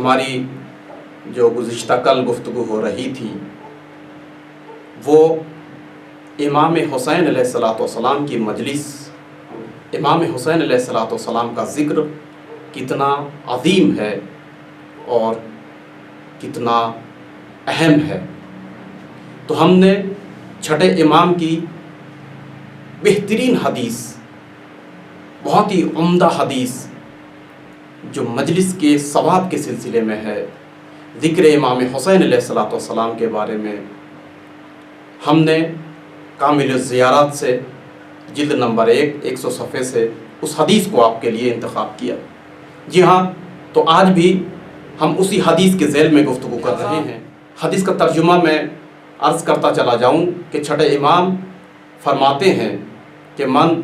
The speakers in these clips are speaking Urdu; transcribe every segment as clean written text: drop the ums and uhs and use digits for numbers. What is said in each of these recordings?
ہماری جو گزشتہ کل گفتگو ہو رہی تھی وہ امام حسین علیہ السلام کی مجلس، امام حسین علیہ السلام کا ذکر کتنا عظیم ہے اور کتنا اہم ہے۔ تو ہم نے چھٹے امام کی بہترین حدیث، بہت ہی عمدہ حدیث جو مجلس کے ثواب کے سلسلے میں ہے، ذکر امام حسین علیہ السلام کے بارے میں ہم نے کامل الزیارات سے جلد نمبر 100 صفحے سے اس حدیث کو آپ کے لیے انتخاب کیا۔ جی ہاں، تو آج بھی ہم اسی حدیث کے ذیل میں گفتگو کر رہے ہیں۔ حدیث کا ترجمہ میں عرض کرتا چلا جاؤں کہ چھٹے امام فرماتے ہیں کہ من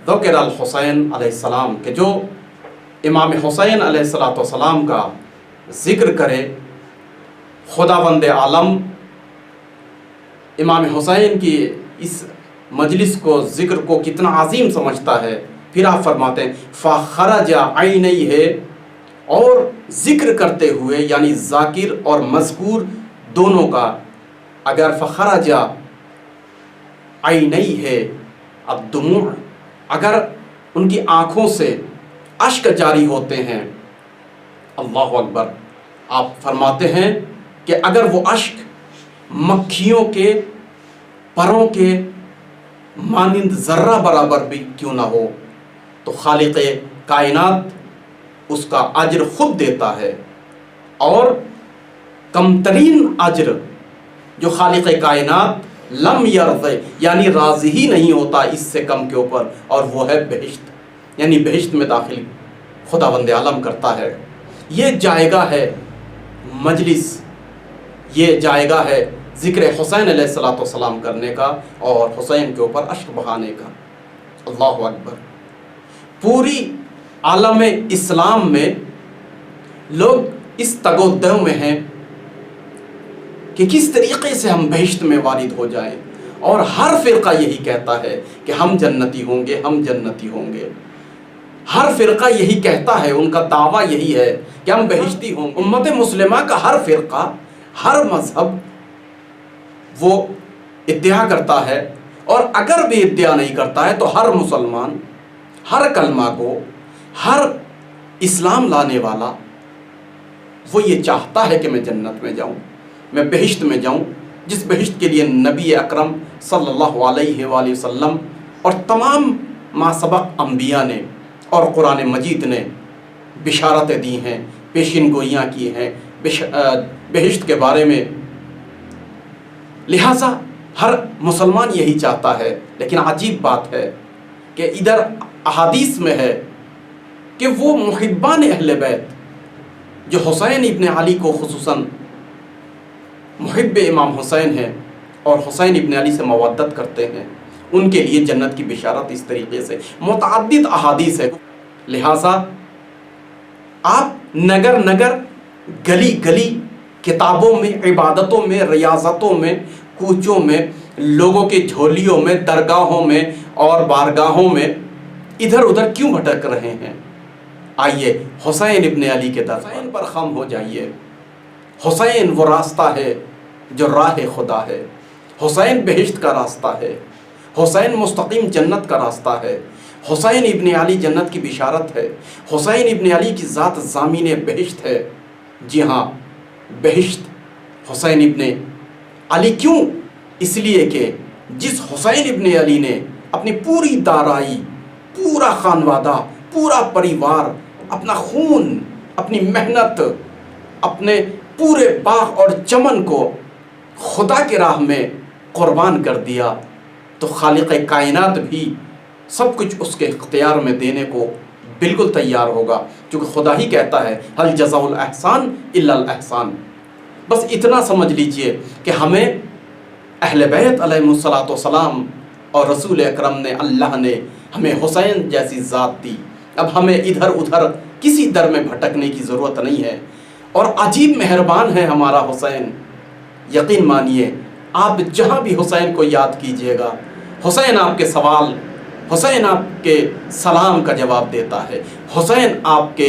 ذکر الحسین علیہ السلام، کہ جو امام حسین علیہ السلام کا ذکر کرے، خداوند عالم امام حسین کی اس مجلس کو، ذکر کو کتنا عظیم سمجھتا ہے۔ پھر آپ فرماتے ہیں فخرج عینیہ، اور ذکر کرتے ہوئے یعنی ذاکر اور مذکور دونوں کا، اگر فخرج عینیہ الدموع، اگر ان کی آنکھوں سے اشک جاری ہوتے ہیں، اللہ اکبر، آپ فرماتے ہیں کہ اگر وہ اشک مکھیوں کے پروں کے مانند ذرہ برابر بھی کیوں نہ ہو تو خالق کائنات اس کا اجر خود دیتا ہے، اور کم ترین اجر جو خالق کائنات لم یرض، یعنی راضی ہی نہیں ہوتا اس سے کم کے اوپر، اور وہ ہے بہشت، یعنی بہشت میں داخل خداوند عالم کرتا ہے۔ یہ جائگہ ہے مجلس، یہ جائگہ ہے ذکر حسین علیہ السلام کرنے کا اور حسین کے اوپر اشک بہانے کا۔ اللہ اکبر۔ پوری عالم اسلام میں لوگ اس تگ و دو میں ہیں کہ کس طریقے سے ہم بہشت میں وارد ہو جائیں، اور ہر فرقہ یہی کہتا ہے کہ ہم جنتی ہوں گے، ہم جنتی ہوں گے۔ ہر فرقہ یہی کہتا ہے، ان کا دعویٰ یہی ہے کہ ہم بہشتی ہوں گے۔ امت مسلمہ کا ہر فرقہ، ہر مذہب وہ ادعا کرتا ہے، اور اگر بھی ادعا نہیں کرتا ہے تو ہر مسلمان، ہر کلمہ کو، ہر اسلام لانے والا وہ یہ چاہتا ہے کہ میں جنت میں جاؤں، میں بہشت میں جاؤں، جس بہشت کے لیے نبی اکرم صلی اللہ علیہ وآلہ وسلم اور تمام ما سبق انبیاء نے اور قرآن مجید نے بشارتیں دی ہیں، پیشین گوئیاں کی ہیں بہشت کے بارے میں۔ لہٰذا ہر مسلمان یہی چاہتا ہے، لیکن عجیب بات ہے کہ ادھر احادیث میں ہے کہ وہ محبان اہل بیت جو حسین ابن علی کو خصوصاً محب امام حسین ہیں اور حسین ابن علی سے مودت کرتے ہیں، ان کے لیے جنت کی بشارت اس طریقے سے متعدد احادیث ہے۔ لہٰذا آپ نگر نگر، گلی گلی، کتابوں میں، عبادتوں میں، ریاضتوں میں، کوچوں میں، لوگوں کے جھولیوں میں، درگاہوں میں اور بارگاہوں میں ادھر ادھر کیوں بھٹک رہے ہیں؟ آئیے حسین ابن علی کے در حسین پر خم ہو جائیے۔ حسین وہ راستہ ہے جو راہ خدا ہے، حسین بہشت کا راستہ ہے، حسین مستقیم جنت کا راستہ ہے، حسین ابن علی جنت کی بشارت ہے، حسین ابن علی کی ذات ضامین بہشت ہے۔ جی ہاں، بہشت حسین ابن علی کیوں؟ اس لیے کہ جس حسین ابن علی نے اپنی پوری دارائی، پورا خانوادہ، پورا پریوار، اپنا خون، اپنی محنت، اپنے پورے باغ اور چمن کو خدا کے راہ میں قربان کر دیا، تو خالق کائنات بھی سب کچھ اس کے اختیار میں دینے کو بالکل تیار ہوگا، کیونکہ خدا ہی کہتا ہے هل جزاء الاحسان الا الاحسان۔ بس اتنا سمجھ لیجئے کہ ہمیں اہل بیت علیہ السلام اور رسول اکرم نے، اللہ نے ہمیں حسین جیسی ذات دی۔ اب ہمیں ادھر ادھر کسی در میں بھٹکنے کی ضرورت نہیں ہے، اور عجیب مہربان ہے ہمارا حسین۔ یقین مانیے، آپ جہاں بھی حسین کو یاد کیجئے گا، حسین آپ کے سوال، حسین آپ کے سلام کا جواب دیتا ہے، حسین آپ کے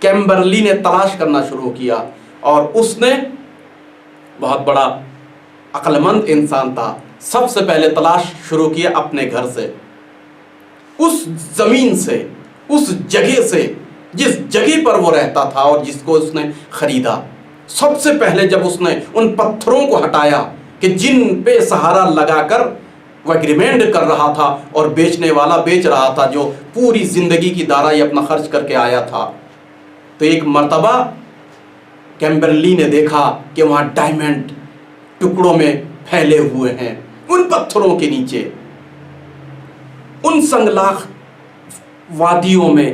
کیمبرلی نے تلاش کرنا شروع کیا، اور اس نے بہت بڑا عقل مند انسان تھا، سب سے پہلے تلاش شروع کیا اپنے گھر سے، اس زمین سے، اس جگہ سے جس جگہ پر وہ رہتا تھا اور جس کو اس نے خریدا۔ سب سے پہلے جب اس نے ان پتھروں کو ہٹایا کہ جن پہ سہارا لگا کر وہ ایگریمنٹ کر رہا تھا اور بیچنے والا بیچ رہا تھا، جو پوری زندگی کی دارائی اپنا خرچ کر کے آیا تھا، تو ایک مرتبہ کیمبرلی نے دیکھا کہ وہاں ڈائمنڈ ٹکڑوں میں پھیلے ہوئے ہیں، ان پتھروں کے نیچے، ان سنگلاخ وادیوں میں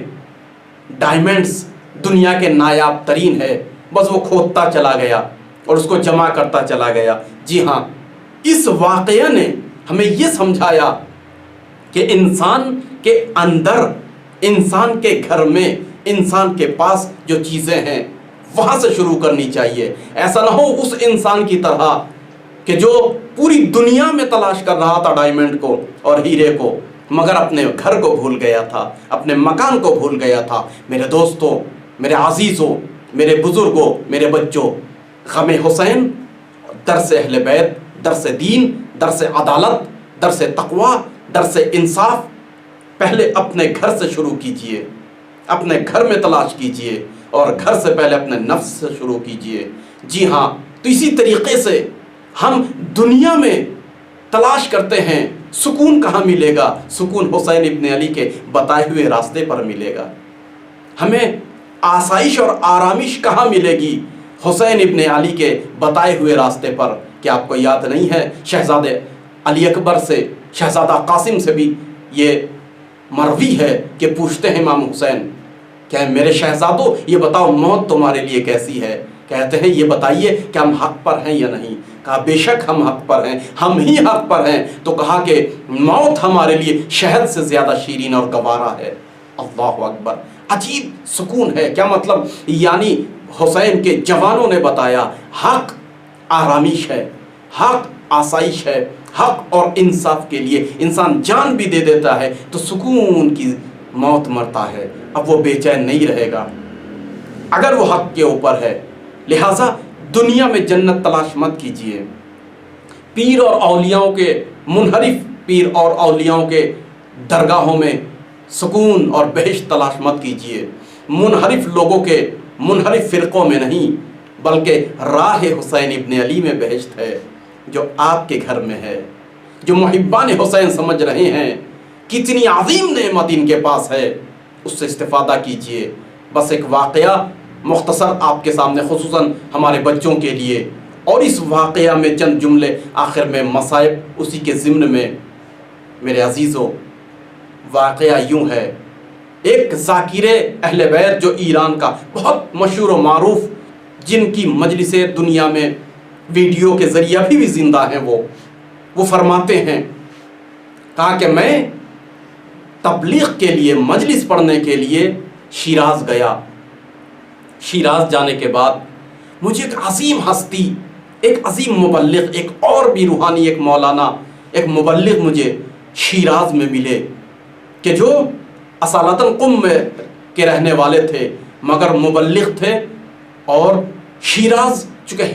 ڈائمنڈز دنیا کے نایاب ترین ہے، بس وہ کھودتا چلا گیا اور اس کو جمع کرتا چلا گیا۔ جی ہاں، اس واقعہ نے ہمیں یہ سمجھایا کہ انسان کے اندر، انسان کے گھر میں، انسان کے پاس جو چیزیں ہیں وہاں سے شروع کرنی چاہیے۔ ایسا نہ ہو اس انسان کی طرح کہ جو پوری دنیا میں تلاش کر رہا تھا ڈائمنڈ کو اور ہیرے کو، مگر اپنے گھر کو بھول گیا تھا، اپنے مکان کو بھول گیا تھا۔ میرے دوستوں، میرے عزیزوں، میرے بزرگوں، میرے بچوں، غم حسین، درس اہل بیت، درس دین، درس عدالت، درس تقوی، درس انصاف پہلے اپنے گھر سے شروع کیجئے، اپنے گھر میں تلاش کیجئے، اور گھر سے پہلے اپنے نفس سے شروع کیجئے۔ جی ہاں، تو اسی طریقے سے ہم دنیا میں تلاش کرتے ہیں سکون کہاں ملے گا؟ سکون حسین ابن علی کے بتائے ہوئے راستے پر ملے گا۔ ہمیں آسائش اور آرامش کہاں ملے گی؟ حسین ابن علی کے بتائے ہوئے راستے پر۔ کیا آپ کو یاد نہیں ہے شہزادے علی اکبر سے، شہزادہ قاسم سے بھی یہ مروی ہے کہ پوچھتے ہیں امام حسین کہ میرے شہزادوں یہ بتاؤ موت تمہارے لیے کیسی ہے؟ کہتے ہیں یہ بتائیے کہ ہم حق پر ہیں یا نہیں؟ کہا بے شک ہم حق پر ہیں، ہم ہی حق پر ہیں۔ تو کہا کہ موت ہمارے لیے شہد سے زیادہ شیرین اور گوارا ہے۔ اللہ اکبر، عجیب سکون ہے۔ کیا مطلب؟ یعنی حسین کے جوانوں نے بتایا حق آرامش ہے، حق آسائش ہے، حق اور انصاف کے لیے انسان جان بھی دے دیتا ہے تو سکون کی موت مرتا ہے، اب وہ بے چین نہیں رہے گا اگر وہ حق کے اوپر ہے۔ لہٰذا دنیا میں جنت تلاش مت کیجیے، پیر اور اولیاؤں کے، منحرف پیر اور اولیاؤں کے درگاہوں میں سکون اور بہشت تلاش مت کیجیے، منحرف لوگوں کے منحرف فرقوں میں نہیں، بلکہ راہ حسین ابن علی میں بہشت ہے جو آپ کے گھر میں ہے، جو محبان حسین سمجھ رہے ہیں کتنی عظیم نعمت ان کے پاس ہے، اس سے استفادہ کیجیے۔ بس ایک واقعہ مختصر آپ کے سامنے، خصوصاً ہمارے بچوں کے لیے، اور اس واقعہ میں چند جملے آخر میں مصائب اسی کے ضمن میں۔ میرے عزیزوں، واقعہ یوں ہے، ایک ذاکر اہل بیت جو ایران کا بہت مشہور و معروف، جن کی مجلسیں دنیا میں ویڈیو کے ذریعے ابھی بھی زندہ ہیں، وہ فرماتے ہیں، کہا کہ میں تبلیغ کے لیے، مجلس پڑھنے کے لیے شیراز گیا۔ شیراز جانے کے بعد مجھے ایک عظیم ہستی، ایک عظیم مبلغ، ایک اور بھی روحانی ایک مولانا، ایک مبلغ مجھے شیراز میں ملے کہ جو اصالتاً قم میں کے رہنے والے تھے مگر مبلغ تھے، اور شیراز چونکہ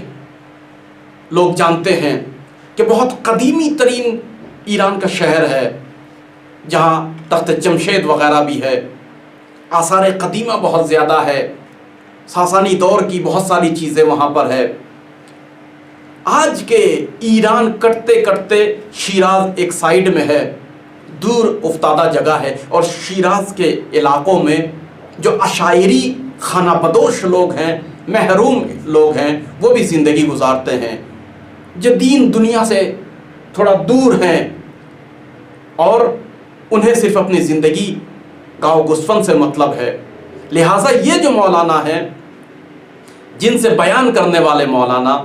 لوگ جانتے ہیں کہ بہت قدیمی ترین ایران کا شہر ہے، جہاں تخت جمشید وغیرہ بھی ہے، آثار قدیمہ بہت زیادہ ہے، ساسانی دور کی بہت ساری چیزیں وہاں پر ہے۔ آج کے ایران کٹتے کٹتے شیراز ایک سائیڈ میں ہے، دور افتادہ جگہ ہے، اور شیراز کے علاقوں میں جو عشائری خانہ بدوش لوگ ہیں، محروم لوگ ہیں، وہ بھی زندگی گزارتے ہیں، جو دین دنیا سے تھوڑا دور ہیں، اور انہیں صرف اپنی زندگی گاؤ گسفن سے مطلب ہے۔ لہٰذا یہ جو مولانا ہیں، جن سے بیان کرنے والے مولانا،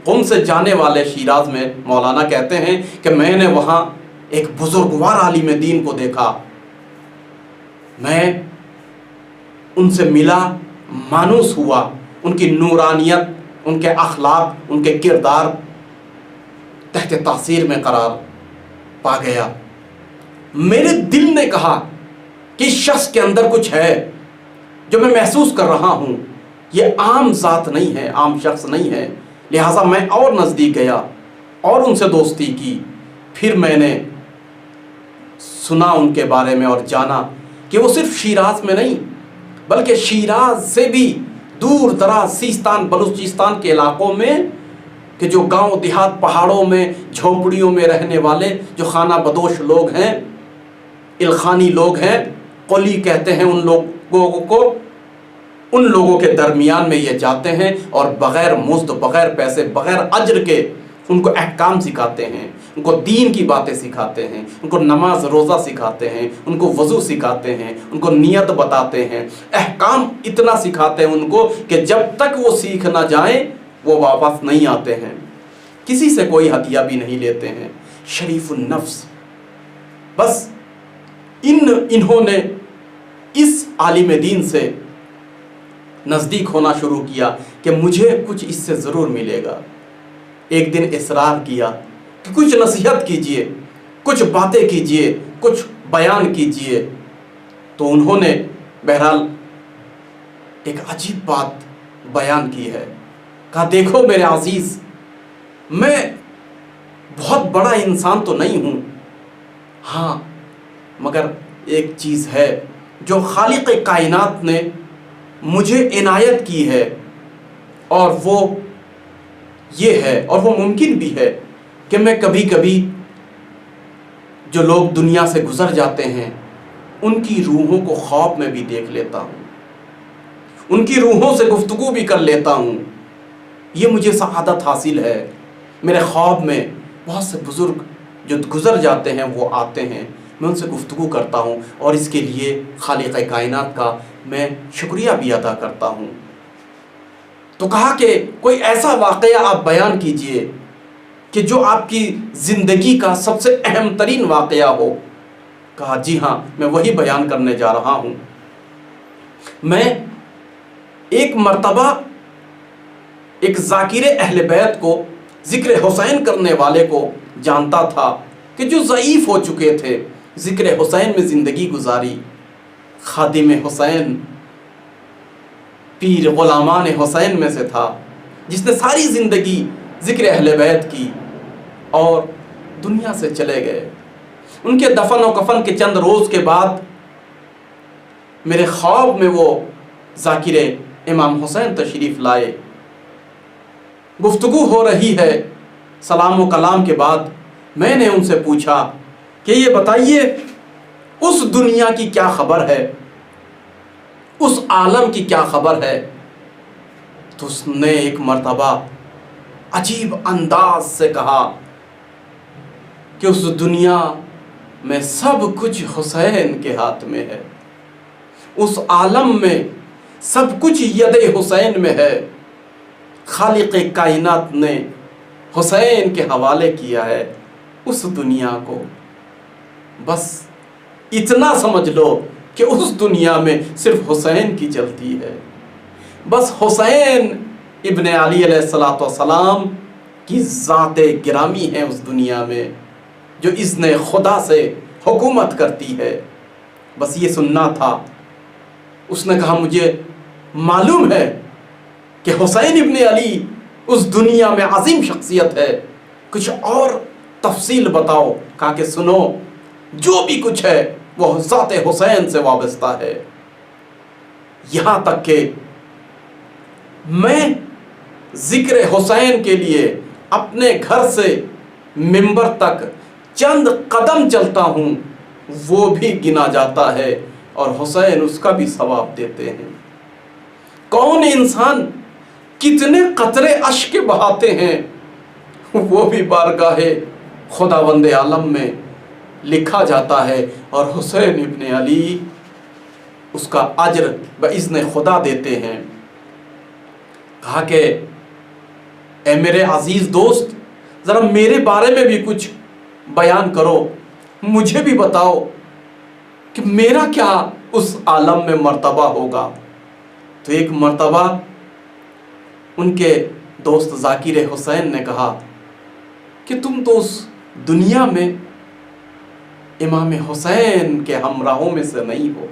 قم سے جانے والے شیراز میں مولانا کہتے ہیں کہ میں نے وہاں ایک بزرگوار عالم دین کو دیکھا، میں ان سے ملا، مانوس ہوا، ان کی نورانیت، ان کے اخلاق، ان کے کردار تحت تاثیر میں قرار پا گیا۔ میرے دل نے کہا کہ اس شخص کے اندر کچھ ہے جو میں محسوس کر رہا ہوں یہ عام ذات نہیں ہے، عام شخص نہیں ہے، لہٰذا میں اور نزدیک گیا اور ان سے دوستی کی۔ پھر میں نے سنا ان کے بارے میں اور جانا کہ وہ صرف شیراز میں نہیں بلکہ شیراز سے بھی دور دراز سیستان بلوچستان کے علاقوں میں، کہ جو گاؤں دیہات پہاڑوں میں جھونپڑیوں میں رہنے والے جو خانہ بدوش لوگ ہیں، الخانی لوگ ہیں، قلی کہتے ہیں ان لوگوں کو، ان لوگوں کے درمیان میں یہ جاتے ہیں اور بغیر مزد، بغیر پیسے، بغیر اجر کے ان کو احکام سکھاتے ہیں، ان کو دین کی باتیں سکھاتے ہیں، ان کو نماز روزہ سکھاتے ہیں، ان کو وضو سکھاتے ہیں، ان کو نیت بتاتے ہیں، احکام اتنا سکھاتے ہیں ان کو کہ جب تک وہ سیکھ نہ جائیں وہ واپس نہیں آتے ہیں، کسی سے کوئی ہدیہ بھی نہیں لیتے ہیں، شریف النفس۔ بس انہوں نے اس عالم دین سے نزدیک ہونا شروع کیا کہ مجھے کچھ اس سے ضرور ملے گا۔ ایک دن اصرار کیا کہ کچھ نصیحت کیجئے، کچھ باتیں کیجئے، کچھ بیان کیجئے۔ تو انہوں نے بہرحال ایک عجیب بات بیان کی ہے، کہا دیکھو میرے عزیز، میں بہت بڑا انسان تو نہیں ہوں، ہاں مگر ایک چیز ہے جو خالق کائنات نے مجھے عنایت کی ہے، اور وہ یہ ہے، اور وہ ممکن بھی ہے کہ میں کبھی کبھی جو لوگ دنیا سے گزر جاتے ہیں ان کی روحوں کو خواب میں بھی دیکھ لیتا ہوں، ان کی روحوں سے گفتگو بھی کر لیتا ہوں۔ یہ مجھے سعادت حاصل ہے، میرے خواب میں بہت سے بزرگ جو گزر جاتے ہیں وہ آتے ہیں، میں ان سے گفتگو کرتا ہوں، اور اس کے لیے خالق کائنات کا میں شکریہ بھی ادا کرتا ہوں۔ تو کہا کہ کوئی ایسا واقعہ آپ بیان کیجئے کہ جو آپ کی زندگی کا سب سے اہم ترین واقعہ ہو۔ کہا جی ہاں، میں وہی بیان کرنے جا رہا ہوں۔ میں ایک مرتبہ ایک ذاکر اہل بیت کو، ذکر حسین کرنے والے کو جانتا تھا کہ جو ضعیف ہو چکے تھے، ذکر حسین میں زندگی گزاری، خادم حسین، پیر غلامان حسین میں سے تھا، جس نے ساری زندگی ذکر اہل بیت کی اور دنیا سے چلے گئے۔ ان کے دفن و کفن کے چند روز کے بعد میرے خواب میں وہ ذاکر امام حسین تشریف لائے، گفتگو ہو رہی ہے، سلام و کلام کے بعد میں نے ان سے پوچھا کہ یہ بتائیے اس دنیا کی کیا خبر ہے، اس عالم کی کیا خبر ہے؟ تو اس نے ایک مرتبہ عجیب انداز سے کہا کہ اس دنیا میں سب کچھ حسین کے ہاتھ میں ہے، اس عالم میں سب کچھ ید حسین میں ہے، خالق کائنات نے حسین کے حوالے کیا ہے اس دنیا کو۔ بس اتنا سمجھ لو کہ اس دنیا میں صرف حسین کی چلتی ہے، بس حسین ابن علی علیہ السلام کی ذات گرامی ہے اس دنیا میں، جو اذن خدا سے حکومت کرتی ہے۔ بس یہ سننا تھا۔ اس نے کہا مجھے معلوم ہے کہ حسین ابن علی اس دنیا میں عظیم شخصیت ہے، کچھ اور تفصیل بتاؤ۔ کہا کہ سنو، جو بھی کچھ ہے وہ ذات حسین سے وابستہ ہے، یہاں تک کہ میں ذکر حسین کے لیے اپنے گھر سے منبر تک چند قدم چلتا ہوں وہ بھی گنا جاتا ہے، اور حسین اس کا بھی ثواب دیتے ہیں۔ کون انسان کتنے قطرے اشک بہاتے ہیں وہ بھی بارگاہ خداوند عالم میں لکھا جاتا ہے، اور حسین ابن علی اس کا اجر باذن خدا دیتے ہیں۔ کہا کہ اے میرے عزیز دوست، ذرا میرے بارے میں بھی کچھ بیان کرو، مجھے بھی بتاؤ کہ میرا کیا اس عالم میں مرتبہ ہوگا۔ تو ایک مرتبہ ان کے دوست ذاکر حسین نے کہا کہ تم تو اس دنیا میں امام حسین کے ہمراہوں میں سے نہیں ہو،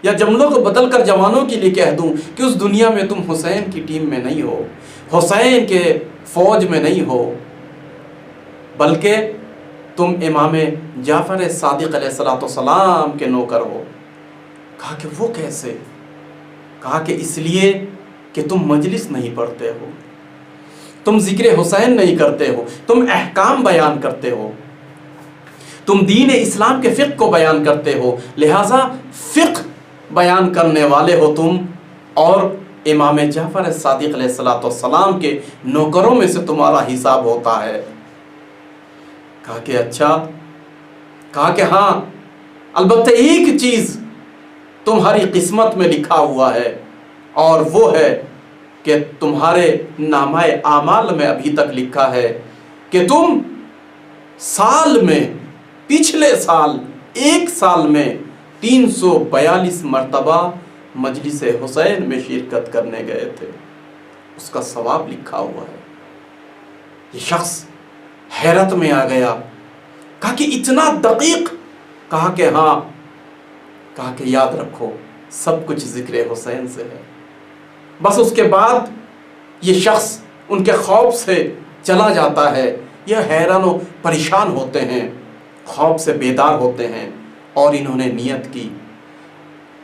یا جملوں کو بدل کر جوانوں کے لیے کہہ دوں کہ اس دنیا میں تم حسین کی ٹیم میں نہیں ہو، حسین کے فوج میں نہیں ہو، بلکہ تم امام جعفر صادق علیہ السلام کے نوکر ہو۔ کہا کہ وہ کیسے؟ کہا کہ اس لیے کہ تم مجلس نہیں پڑھتے ہو، تم ذکر حسین نہیں کرتے ہو، تم احکام بیان کرتے ہو، تم دین اسلام کے فقہ کو بیان کرتے ہو، لہٰذا فقہ بیان کرنے والے ہو تم، اور امام جعفر صادق علیہ السلام کے نوکروں میں سے تمہارا حساب ہوتا ہے۔ کہا کہ اچھا، کہا کہ ہاں، البتہ ایک چیز تمہاری قسمت میں لکھا ہوا ہے، اور وہ ہے کہ تمہارے نامہ اعمال میں ابھی تک لکھا ہے کہ تم سال میں، پچھلے سال ایک سال میں 342 مرتبہ مجلس حسین میں شرکت کرنے گئے تھے، اس کا ثواب لکھا ہوا ہے۔ یہ شخص حیرت میں آ گیا، کہا کہ اتنا دقیق؟ کہا کہ ہاں، کہا کہ یاد رکھو سب کچھ ذکر حسین سے ہے۔ بس اس کے بعد یہ شخص ان کے خوف سے چلا جاتا ہے، یہ حیران و پریشان ہوتے ہیں، خوف سے بیدار ہوتے ہیں، اور انہوں نے نیت کی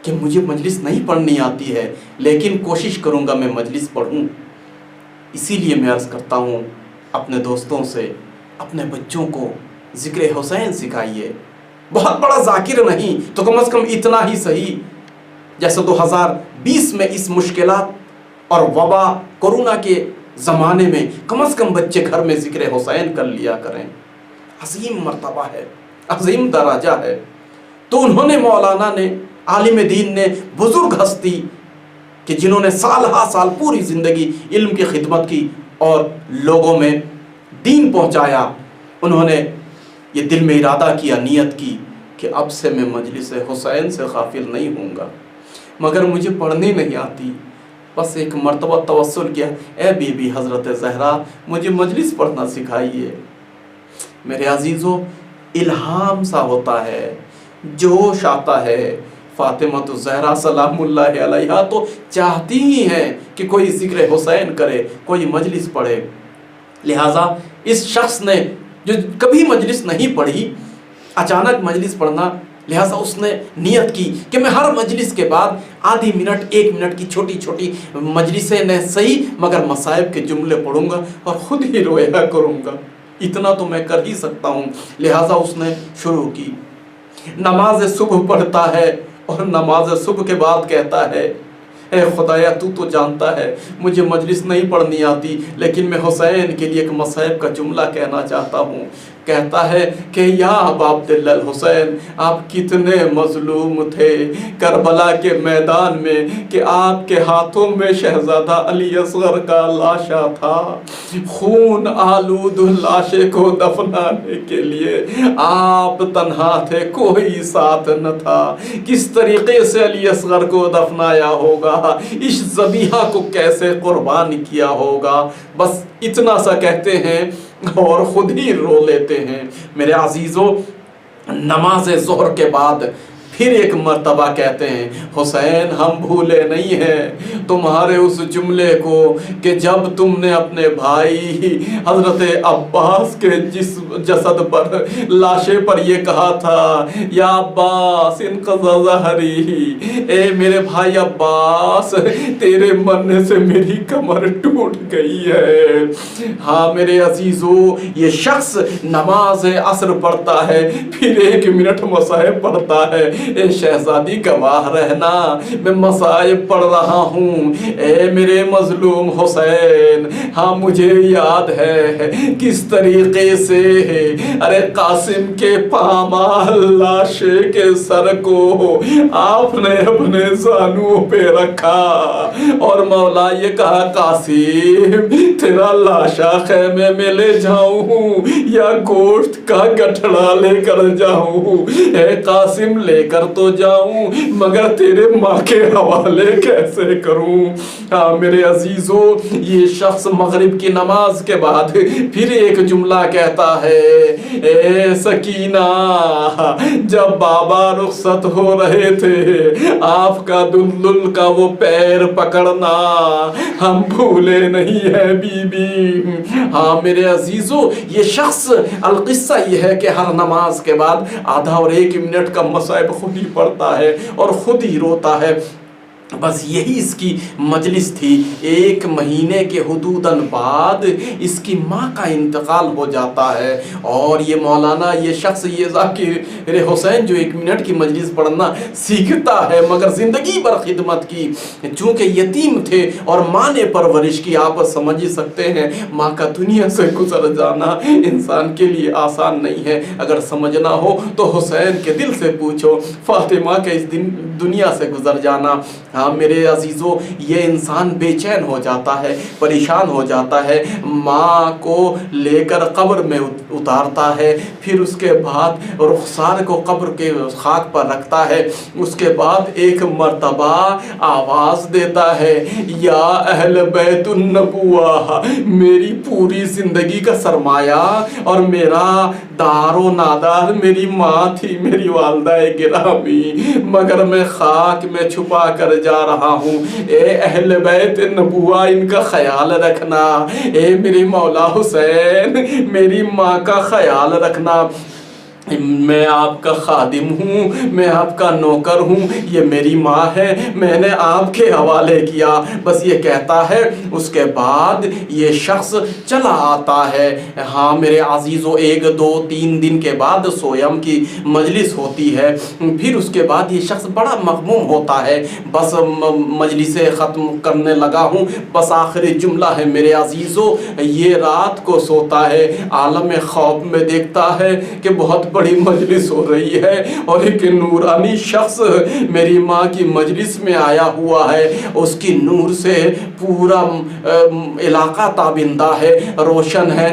کہ مجھے مجلس نہیں پڑھنی آتی ہے لیکن کوشش کروں گا میں مجلس پڑھوں۔ اسی لیے میں عرض کرتا ہوں اپنے دوستوں سے، اپنے بچوں کو ذکر حسین سکھائیے۔ بہت بڑا ذاکر نہیں تو کم از کم اتنا ہی صحیح، جیسے 2020 میں اس مشکلات اور وبا کورونا کے زمانے میں کم از کم بچے گھر میں ذکر حسین کر لیا کریں۔ عظیم مرتبہ ہے، عظیم درجہ ہے۔ تو انہوں نے، مولانا نے، عالم دین نے، بزرگ ہستی کہ جنہوں نے سال ہا سال پوری زندگی علم کی خدمت کی اور لوگوں میں دین پہنچایا، انہوں نے یہ دل میں ارادہ کیا، نیت کی کہ اب سے میں مجلس حسین سے غافل نہیں ہوں گا، مگر مجھے پڑھنی نہیں آتی۔ بس ایک مرتبہ توسل کیا، اے بی بی حضرت زہرا مجھے مجلس پڑھنا سکھائیے۔ میرے عزیزو، الہام سا ہوتا ہے، جوش آتا ہے۔ فاطمہ الزہرا سلام اللہ علیہا تو چاہتی ہی ہیں کہ کوئی ذکر حسین کرے، کوئی مجلس پڑھے۔ لہٰذا اس شخص نے جو کبھی مجلس نہیں پڑھی، اچانک مجلس پڑھنا، لہٰذا اس نے نیت کی کہ میں ہر مجلس کے بعد آدھی منٹ، ایک منٹ کی چھوٹی چھوٹی مجلسیں نہ صحیح مگر مصائب کے جملے پڑھوں گا اور خود ہی رویا کروں گا، اتنا تو میں کر ہی سکتا ہوں۔ لہٰذا اس نے شروع کی، نماز صبح پڑھتا ہے اور نماز صبح کے بعد کہتا ہے، اے خدایا تو جانتا ہے مجھے مجلس نہیں پڑھنی آتی، لیکن میں حسین کے لیے ایک مصائب کا جملہ کہنا چاہتا ہوں۔ کہتا ہے کہ یا ابا عبداللہ الحسین، آپ کتنے مظلوم تھے کربلا کے میدان میں کہ آپ کے ہاتھوں میں شہزادہ علی اصغر کا لاشا تھا، خون آلود لاشے کو دفنانے کے لیے آپ تنہا تھے، کوئی ساتھ نہ تھا۔ کس طریقے سے علی اصغر کو دفنایا ہوگا، اس ذبیحہ کو کیسے قربان کیا ہوگا، بس اتنا سا کہتے ہیں اور خود ہی رو لیتے ہیں۔ میرے عزیزو، نماز ظہر کے بعد پھر ایک مرتبہ کہتے ہیں، حسین ہم بھولے نہیں ہیں تمہارے اس جملے کو کہ جب تم نے اپنے بھائی حضرت عباس کے جسد پر، لاشے پر یہ کہا تھا، یا عباس انقضى ظہری، اے میرے بھائی عباس تیرے مرنے سے میری کمر ٹوٹ گئی ہے۔ ہاں میرے عزیزو، یہ شخص نماز عصر پڑھتا ہے، پھر 1 منٹ مصائب پڑھتا ہے، اے شہزادی گواہ رہنا میں مصائب پڑھ رہا ہوں، اے میرے مظلوم حسین۔ ہاں مجھے یاد ہے کس طریقے سے ارے قاسم کے پامال لاشے کے سر کو آپ نے اپنے زانوں پہ رکھا اور مولا یہ کہا، قاسم تیرا لاشا خیمے میں لے جاؤں یا گوشت کا گٹھڑا لے کر جاؤں؟ اے قاسم لے کر کر تو جاؤں مگر تیرے ماں کے حوالے کیسے کروں؟ ہاں میرے عزیزو، یہ شخص مغرب کی نماز کے بعد پھر ایک جملہ کہتا ہے، اے سکینہ، جب بابا رخصت ہو رہے تھے آپ کا دلدل کا وہ پیر پکڑنا ہم بھولے نہیں ہیں بی بی۔ ہاں میرے عزیزو، یہ شخص القصہ یہ ہے کہ ہر نماز کے بعد آدھا اور 1 منٹ کا مصائب خود ہی پڑھتا ہے اور خود ہی روتا ہے۔ بس یہی اس کی مجلس تھی۔ 1 مہینے کے حدوداً بعد اس کی ماں کا انتقال ہو جاتا ہے، اور یہ مولانا، یہ شخص، یہ ذاکر حسین جو 1 منٹ کی مجلس پڑھنا سیکھتا ہے مگر زندگی بھر خدمت کی، چونکہ یتیم تھے اور ماں نے پرورش کی۔ آپ سمجھ ہی سکتے ہیں ماں کا دنیا سے گزر جانا انسان کے لیے آسان نہیں ہے۔ اگر سمجھنا ہو تو حسین کے دل سے پوچھو، فاطمہ کے اس دنیا سے گزر جانا۔ ہاں میرے عزیزو، یہ انسان بے چین ہو جاتا ہے، پریشان ہو جاتا ہے، ماں کو لے کر قبر میں اتارتا ہے، پھر اس کے بعد رخسار کو قبر کے خاک پر رکھتا ہے۔ اس کے بعد ایک مرتبہ آواز دیتا ہے، یا اہل بیت النبوہ، میری پوری زندگی کا سرمایہ اور میرا دار و نادار میری ماں تھی، میری والدہ گرامی، مگر میں خاک میں چھپا کر جا رہا ہوں۔ اے اہل بیت نبوہ، ان کا خیال رکھنا۔ اے میری مولا حسین، میری ماں کا خیال رکھنا۔ میں آپ کا خادم ہوں، میں آپ کا نوکر ہوں، یہ میری ماں ہے، میں نے آپ کے حوالے کیا۔ بس یہ کہتا ہے، اس کے بعد یہ شخص چلا آتا ہے۔ ہاں میرے عزیزو، 1 2 3 دن کے بعد سویم کی مجلس ہوتی ہے۔ پھر اس کے بعد یہ شخص بڑا مغموم ہوتا ہے، بس مجلسیں ختم کرنے لگا ہوں، بس آخری جملہ ہے میرے عزیزو۔ یہ رات کو سوتا ہے، عالم خواب میں دیکھتا ہے کہ بہت بڑی مجلس ہو رہی ہے اور ایک نورانی شخص میری ماں کی مجلس میں آیا ہوا ہے، اس کی نور سے پورا علاقہ تابندہ ہے، روشن ہے۔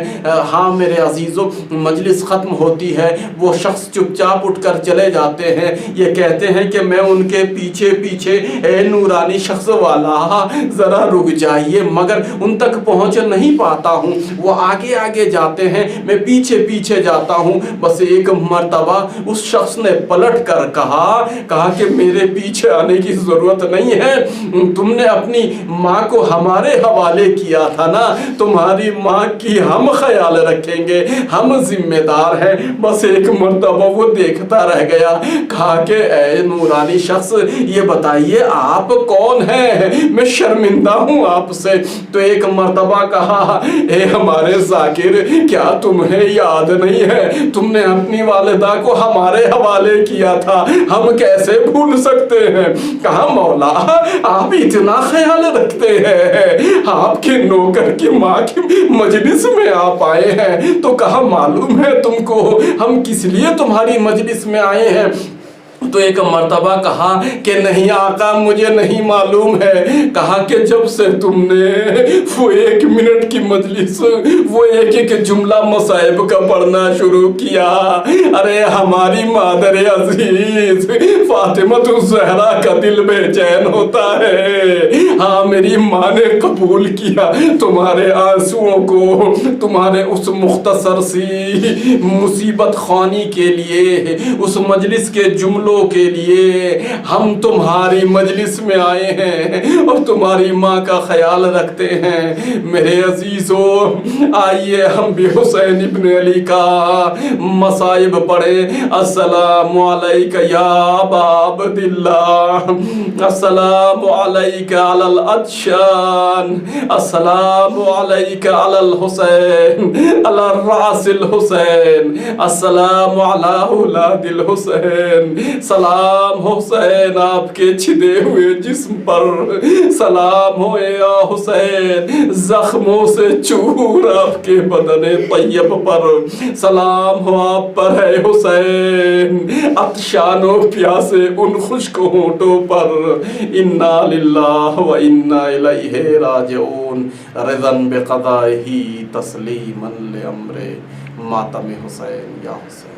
ہاں میرے عزیزو، مجلس ختم ہوتی ہے، وہ شخص چپ چاپ اٹھ کر چلے جاتے ہیں۔ یہ کہتے ہیں کہ میں ان کے پیچھے پیچھے، اے نورانی شخص والا ذرا رک جائیے، مگر ان تک پہنچ نہیں پاتا ہوں۔ وہ آگے آگے جاتے ہیں، میں پیچھے پیچھے جاتا ہوں۔ بس ایک مرتبہ اس شخص نے پلٹ کر کہا کہ میرے پیچھے آنے کی ضرورت نہیں ہے، تم نے اپنی ماں کو ہمارے حوالے کیا تھا نا، تمہاری ماں کی ہم خیال رکھیں گے، ہم ذمہ دار ہیں۔ بس ایک مرتبہ وہ دیکھتا رہ گیا، کہا کہ اے نورانی شخص، یہ بتائیے آپ کون ہیں، میں شرمندہ ہوں آپ سے۔ تو ایک مرتبہ کہا، اے ہمارے ذاکر، کیا تمہیں یاد نہیں ہے تم نے اپنی والدہ کو ہمارے حوالے کیا تھا، ہم کیسے بھول سکتے ہیں؟ کہا مولا، آپ اتنا خیال رکھتے ہیں، آپ کے نوکر کی ماں کی مجلس میں آپ آئے ہیں، تو کہا معلوم ہے تم کو ہم کس لیے تمہاری مجلس میں آئے ہیں؟ تو ایک مرتبہ کہا کہ نہیں آقا، مجھے نہیں معلوم ہے۔ کہا کہ جب سے تم نے وہ 1 منٹ کی مجلس، وہ ایک جملہ مصائب کا پڑھنا شروع کیا، ارے ہماری مادر عزیز فاطمہ الزہرا کا دل بے چین ہوتا ہے۔ ہاں میری ماں نے قبول کیا تمہارے آنسوؤں کو، تمہارے اس مختصر سی مصیبت خوانی کے لیے، اس مجلس کے جملوں کے لیے ہم تمہاری مجلس میں آئے ہیں اور تمہاری ماں کا خیال رکھتے ہیں۔ میرے عزیزو، آئیے ہم بھی حسین ابن علی کا مصائب پڑھیں۔ السلام علیکہ یا ابا عبداللہ، السلام علیکہ علی الادشان، السلام علیکہ علی الحسین، علی الرأس الحسین، السلام علی اولاد الحسین، سلام حسین آپ کے چھدے ہوئے جسم پر، سلام ہو یا حسین زخموں سے چور آپ کے بدن طیب پر، سلام ہو آپ پر ہے حسین عطشان و پیاسے ان خشک ہونٹوں پر۔ انا للہ و انا الیہ راجعون، رضا بقضائہ تسلیما لامر ماتم حسین یا حسین۔